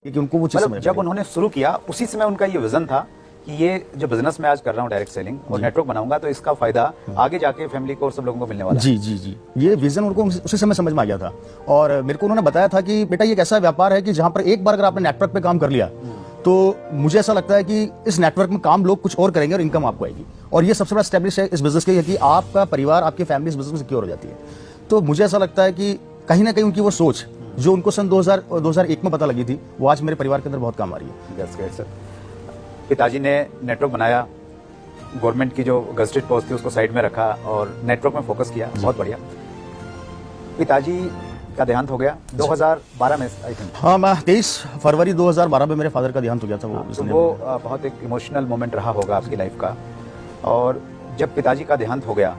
कि उनको वो चीज़ मतलब समझ जब में आई। उन्होंने शुरू किया उसी समय उनका ये विजन था कि ये जो बिजनेस मैं आज कर रहा हूँ डायरेक्ट सेलिंग और नेटवर्क बनाऊंगा तो इसका फायदा आगे जाके फैमिली को और सब लोगों को मिलने वाला है। जी जी जी, ये विजन उनको उसी समय समझ में आ गया था। और मेरे को उन्होंने बताया था कि बेटा ये एक ऐसा व्यापार है कि जहां पर एक बार अगर आपने नेटवर्क पे काम कर लिया तो मुझे ऐसा लगता है कि इस नेटवर्क में काम लोग कुछ और करेंगे और इनकम आपको आएगी। और ये सबसे बड़ा स्टैब्लिश है इस बिजनेस के कि आपका परिवार, आपकी फैमिली इस बिजनेस में सिक्योर हो जाती है। तो मुझे ऐसा लगता है कि कहीं ना कहीं उनकी वो सोच जो उनको सन 2001 में पता लगी थी, वो आज मेरे परिवार के अंदर बहुत काम आ रही है। That's great, sir. पिताजी ने नेटवर्क बनाया, गवर्नमेंट की जो गजटेड पोस्ट थी उसको साइड में रखा और नेटवर्क में फोकस किया। बहुत बढ़िया। पिताजी का देहांत हो गया 2012 में आई थिंक। हाँ, मैं 23 फरवरी 2012 में मेरे फादर का देहांत हो गया था। वो बहुत एक इमोशनल मोमेंट रहा होगा आपकी लाइफ का। और जब पिताजी का देहांत हो गया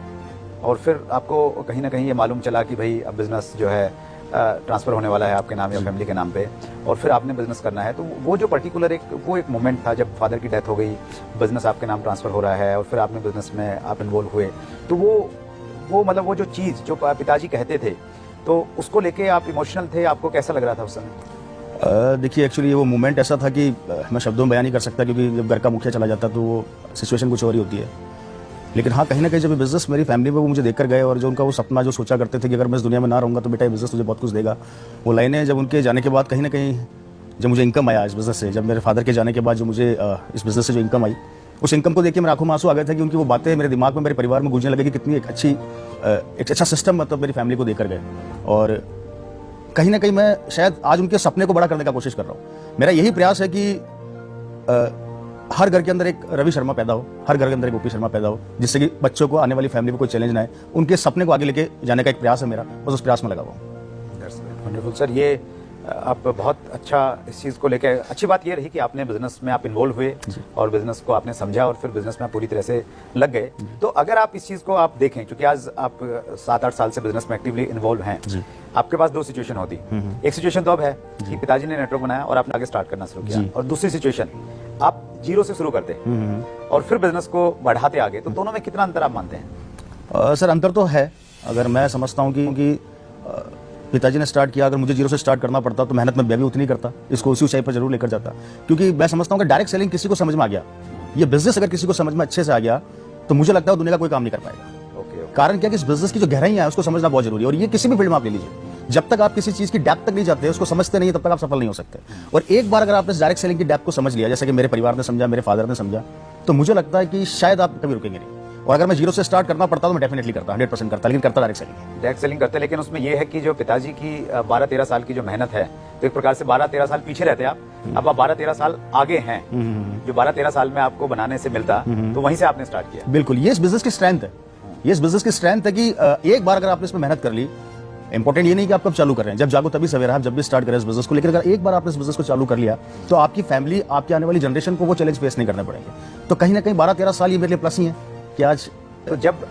और फिर आपको कहीं ना कहीं ये मालूम चला कि भाई अब बिजनेस जो है ट्रांसफर होने वाला है आपके नाम या फैमिली के नाम पे और फिर आपने बिजनेस करना है, तो वो जो पर्टिकुलर एक मोमेंट था जब फादर की डेथ हो गई, बिजनेस आपके नाम ट्रांसफर हो रहा है और फिर आपने बिजनेस में आप इन्वॉल्व हुए, तो वो मतलब वो जो चीज़ जो पिताजी कहते थे तो उसको लेके आप इमोशनल थे, आपको कैसा लग रहा था उस समय? देखिए, एक्चुअली वो मोमेंट ऐसा था कि मैं शब्दों में बयान नहीं कर सकता, क्योंकि जब घर का मुखिया चला जाता तो वो सिचुएशन कुछ और ही होती है। लेकिन हाँ, कहीं ना कहीं जब बिजनेस मेरी फैमिली में वो मुझे देखकर गए और जो उनका वो सपना जो सोचा करते थे कि अगर मैं इस दुनिया में ना रहूँगा तो बेटा ये बिजनेस तुझे बहुत कुछ देगा, वो लाइनें जब उनके जाने के बाद कहीं ना कहीं जब मुझे इनकम आया इस बिजनेस से, जब मेरे फादर के जाने के बाद जो मुझे इस बिजनेस से जो इनकम आई, उस इनकम को देख के मेरे आंखों में आंसू आ गए थे कि उनकी वो बातें मेरे दिमाग में, मेरे परिवार में गूंजने लगे कि कितनी एक अच्छा सिस्टम मतलब मेरी फैमिली को देकर गए। और कहीं ना कहीं मैं शायद आज उनके सपने को बड़ा करने का कोशिश कर रहा हूँ। मेरा यही प्रयास है कि हर घर के अंदर एक रवि शर्मा पैदा हो, हर घर के अंदर एक ओपी शर्मा पैदा हो, जिससे कि बच्चों को, आने वाली फैमिली में कोई चैलेंज ना आए। उनके सपने को आगे लेके जाने का एक प्रयास है मेरा, बस उस प्रयास में लगा हुआ हूँ। वंडरफुल सर, ये आप बहुत अच्छा इस चीज़ को लेके, अच्छी बात ये रही कि आपने बिजनेस में आप इन्वॉल्व हुए और बिजनेस को आपने समझा और फिर बिजनेस में आप पूरी तरह से लग गए। तो अगर आप इस चीज़ को आप देखें, क्योंकि आज आप 7-8 साल से बिजनेस में एक्टिवली इन्वॉल्व हैं, आपके पास दो सिचुएशन होती। एक सिचुएशन तो अब है कि पिताजी ने नेटवर्क बनाया और आपने आगे स्टार्ट करना शुरू किया, और दूसरी सिचुएशन आप जीरो से शुरू करते और फिर बिजनेस को बढ़ाते आगे, तो दोनों में कितना अंतर आप मानते हैं? सर, अंतर तो है। अगर मैं समझता हूँ कि पिताजी ने स्टार्ट किया, अगर मुझे जीरो से स्टार्ट करना पड़ता तो मेहनत मैं भी उतनी करता, इसको उसी ऊंचाई पर जरूर लेकर जाता। क्योंकि मैं समझता हूँ कि डायरेक्ट सेलिंग किसी को समझ में आ गया, ये बिजनेस अगर किसी को समझ में अच्छे से आ गया तो मुझे लगता है दुनिया का कोई काम नहीं कर पाएगा। कारण क्या कि इस बिजनेस की जो गहराइयां है उसको समझना बहुत जरूरी है। और ये किसी भी फील्ड में आप ले लीजिए, जब तक आप किसी चीज की डेप्थ तक नहीं जाते, उसको समझते नहीं, तब तक आप सफल नहीं हो सकते। और एक बार अगर आपने डायरेक्ट सेलिंग की डेप्थ को समझ लिया, जैसे कि मेरे परिवार ने समझा, मेरे फादर ने समझा, तो मुझे लगता है कि शायद आप कभी रुकेंगे नहीं। और अगर मैं जीरो से स्टार्ट करना पड़ता तो मैं डेफिनेटली करता, 100% करता, लेकिन करता डायरेक्ट सेलिंग करते। लेकिन उसमें यह है कि जो पिताजी की 12-13 साल की जो मेहनत है, तो एक प्रकार से 12-13 साल पीछे रहते आप, अब आप 12-13 साल आगे हैं। जो 12-13 साल में आपको बनाने से मिलता तो वहीं से आपने स्टार्ट किया। बिल्कुल, ये इस बिजनेस की स्ट्रेंथ है। ये इस बिजनेस की स्ट्रेंथ है कि एक बार अगर आपने इसमें मेहनत कर ली, इंपॉर्टेंट ये नहीं कि आप कब चालू कर रहे हैं, जब जागो तभी सवेरा, आप जब भी स्टार्ट करें इस बिजनेस को। लेकिन अगर एक बार आपने इस बिजनेस को चालू कर लिया तो आपकी फैमिली, आपकी आने वाली जनरेशन को वो चैलेंज फेस नहीं करने पड़ेंगे। तो कहीं ना कहीं 12-13 साल ये मेरे लिए प्लस ही है कि आज। तो जब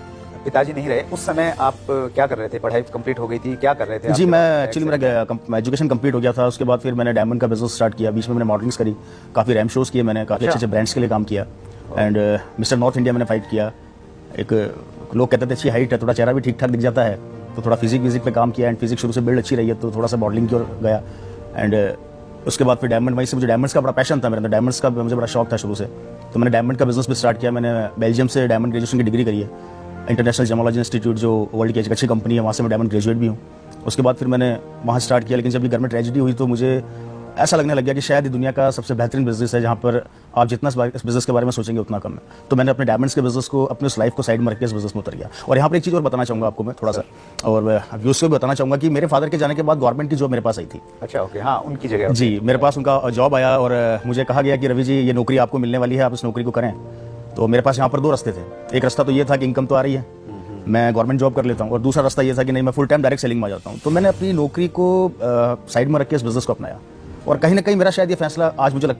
पिताजी नहीं रहे उस समय आप क्या कर रहे थे? पढ़ाई कंप्लीट हो गई थी, क्या कर रहे थे? जी, मैं एक्चुअली मेरा एजुकेशन कंप्लीट हो गया था। उसके बाद फिर मैंने डायमंड का बिजनेस स्टार्ट किया। बीच में मैंने मॉडलिंग्स करी, काफ़ी रैम शोज किए मैंने, काफ़ी अच्छे ब्रांड्स के लिए काम किया। एंड मिस्टर नॉर्थ इंडिया मैंने फाइट किया। एक लोग कहते थे अच्छी हाइट है, थोड़ा चेहरा भी ठीक ठाक दिख जाता है, तो थोड़ा फिजिक पे काम किया। एंड फिजिक शुरू से बिल्ड अच्छी रही है, तो थोड़ा सा मॉडलिंग की ओर गया। एंड उसके बाद फिर डायमंड, वहीं से मुझे डायमंड्स का बड़ा पैशन था मेरे अंदर, डायमंड्स का मुझे बड़ा शौक था शुरू से। तो मैंने डायमंड का बिजनेस भी स्टार्ट किया। मैंने बेल्जियम से डायमंड ग्रेजुएशन की डिग्री करी है, इंटरनेशनल जेमोलॉजी इंस्टीट्यूट, जो वर्ल्ड की एक अच्छी कंपनी है, वहाँ से मैं डायमंड ग्रेजुएट भी हूँ। उसके बाद फिर मैंने वहाँ स्टार्ट किया। लेकिन जब ये घर में ट्रेजेडी हुई तो मुझे ऐसा लगने लग गया कि शायद ये दुनिया का सबसे बेहतरीन बिजनेस है, जहाँ पर आप जितना इस बिजनेस के बारे में सोचेंगे उतना कम है। तो मैंने अपने डायमंड्स के बिजनेस को, अपने उस लाइफ को साइड में रख के इस बिजनेस में उतर गया। और यहाँ पर एक चीज़ और बताना चाहूँगा आपको मैं थोड़ा सा, और व्यूअर्स को भी बताना चाहूँगा कि मेरे फादर के जाने के बाद गवर्नमेंट की जॉब मेरे पास आई थी। अच्छा, ओके, हाँ, उनकी जगह। जी, मेरे पास उनका जॉब आया और मुझे कहा गया कि रवि जी, ये नौकरी आपको मिलने वाली है, आप इस नौकरी को करें। तो मेरे पास यहाँ पर दो रास्ते थे। एक रास्ता तो ये था कि इनकम तो आ रही है, मैं गवर्नमेंट जॉब कर लेता हूँ, और दूसरा रास्ता ये था कि नहीं, मैं फुल टाइम डायरेक्ट सेलिंग में आ जाता हूँ। तो मैंने अपनी नौकरी को साइड में रख के इस बिजनेस को अपनाया। और कहीं ना कहीं मेरा शायद ये फैसला आज मुझे लगता है